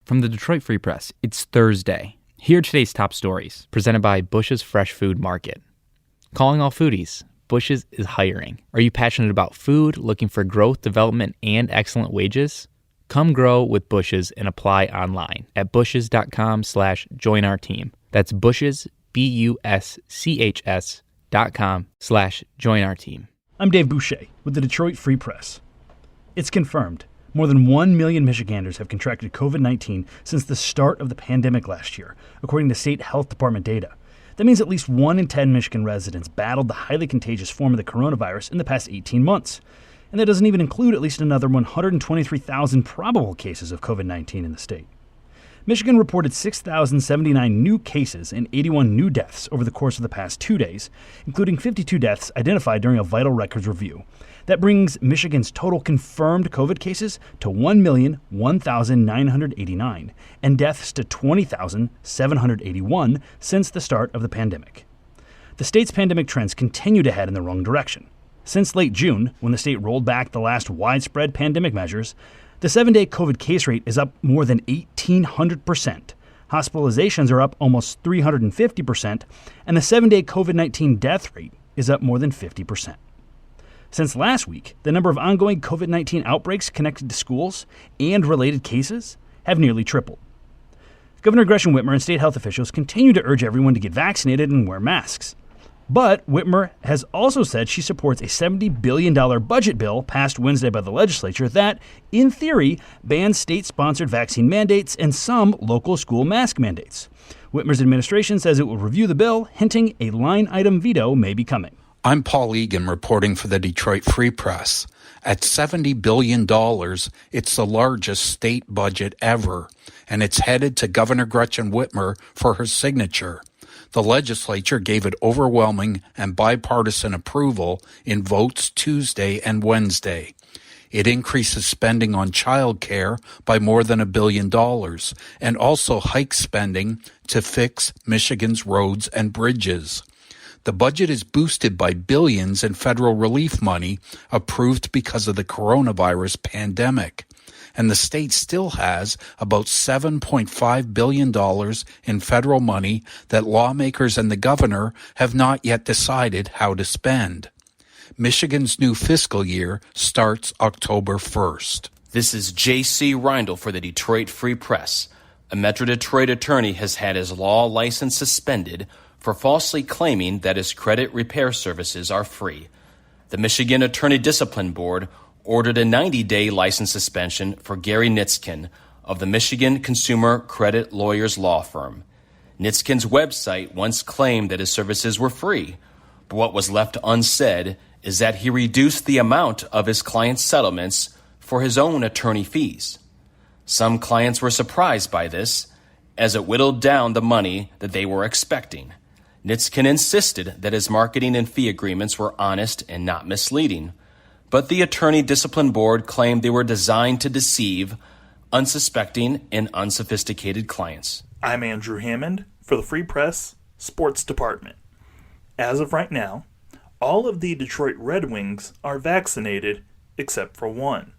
From the Detroit Free Press, it's Thursday. Here are today's top stories, presented by Bush's Fresh Food Market. Calling all foodies, Bush's is hiring. Are you passionate about food, looking for growth, development, and excellent wages? Come grow with Bush's and apply online at bush's.com/join our team. That's Bush's, BUSCHS.com/join our team. I'm Dave Boucher with the Detroit Free Press. It's confirmed. More than 1 million Michiganders have contracted COVID-19 since the start of the pandemic last year, according to state health department data. That means at least 1 in 10 Michigan residents battled the highly contagious form of the coronavirus in the past 18 months. And that doesn't even include at least another 123,000 probable cases of COVID-19 in the state. Michigan reported 6,079 new cases and 81 new deaths over the course of the past 2 days, including 52 deaths identified during a vital records review. That brings Michigan's total confirmed COVID cases to 1,001,989 and deaths to 20,781 since the start of the pandemic. The state's pandemic trends continue to head in the wrong direction. Since late June, when the state rolled back the last widespread pandemic measures, the 7-day COVID case rate is up more than 1,800%. Hospitalizations are up almost 350%, and the 7-day COVID-19 death rate is up more than 50%. Since last week, the number of ongoing COVID-19 outbreaks connected to schools and related cases have nearly tripled. Governor Gretchen Whitmer and state health officials continue to urge everyone to get vaccinated and wear masks. But Whitmer has also said she supports a $70 billion budget bill passed Wednesday by the legislature that, in theory, bans state-sponsored vaccine mandates and some local school mask mandates. Whitmer's administration says it will review the bill, hinting a line-item veto may be coming. I'm Paul Egan reporting for the Detroit Free Press. At $70 billion, it's the largest state budget ever, and it's headed to Governor Gretchen Whitmer for her signature. The legislature gave it overwhelming and bipartisan approval in votes Tuesday and Wednesday. It increases spending on child care by more than $1 billion and also hikes spending to fix Michigan's roads and bridges. The budget is boosted by billions in federal relief money approved because of the coronavirus pandemic. And the state still has about $7.5 billion in federal money that lawmakers and the governor have not yet decided how to spend. Michigan's new fiscal year starts October 1st. This is J.C. Reindl for the Detroit Free Press. A Metro Detroit attorney has had his law license suspended for falsely claiming that his credit repair services are free. The Michigan Attorney Discipline Board ordered a 90-day license suspension for Gary Nitskin of the Michigan Consumer Credit Lawyers Law Firm. Nitskin's website once claimed that his services were free, but what was left unsaid is that he reduced the amount of his clients' settlements for his own attorney fees. Some clients were surprised by this, as it whittled down the money that they were expecting. Nitskin insisted that his marketing and fee agreements were honest and not misleading, but the Attorney Discipline Board claimed they were designed to deceive unsuspecting and unsophisticated clients. I'm Andrew Hammond for the Free Press Sports Department. As of right now, all of the Detroit Red Wings are vaccinated except for one.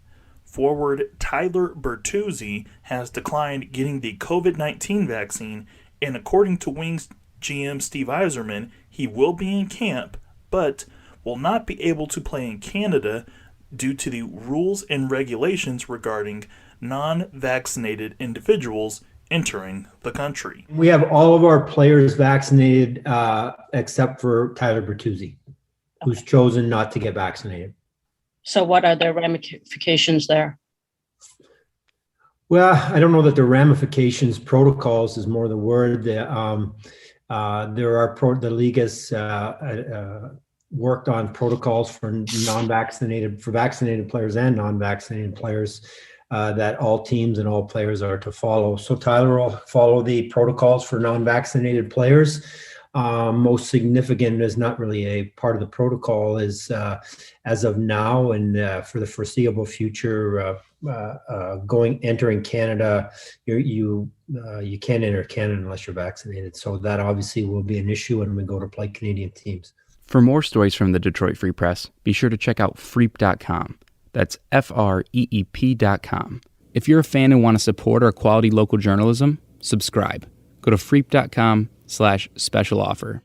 Forward Tyler Bertuzzi has declined getting the COVID-19 vaccine, and according to Wings GM Steve Yzerman, he will be in camp, but will not be able to play in Canada due to the rules and regulations regarding non-vaccinated individuals entering the country. We have all of our players vaccinated except for Tyler Bertuzzi, who's chosen not to get vaccinated. So what are the ramifications there? Well, I don't know that the ramifications, protocols is more the word. The league has worked on protocols for vaccinated players and non-vaccinated players that all teams and all players are to follow. So Tyler will follow the protocols for non-vaccinated players. Most significant is not really a part of the protocol is as of now and for the foreseeable future, entering Canada, you can't enter Canada unless you're vaccinated. So that obviously will be an issue when we go to play Canadian teams. For more stories from the Detroit Free Press, be sure to check out freep.com. That's FREEP.com. If you're a fan and want to support our quality local journalism, subscribe. Go to freep.com/special offer.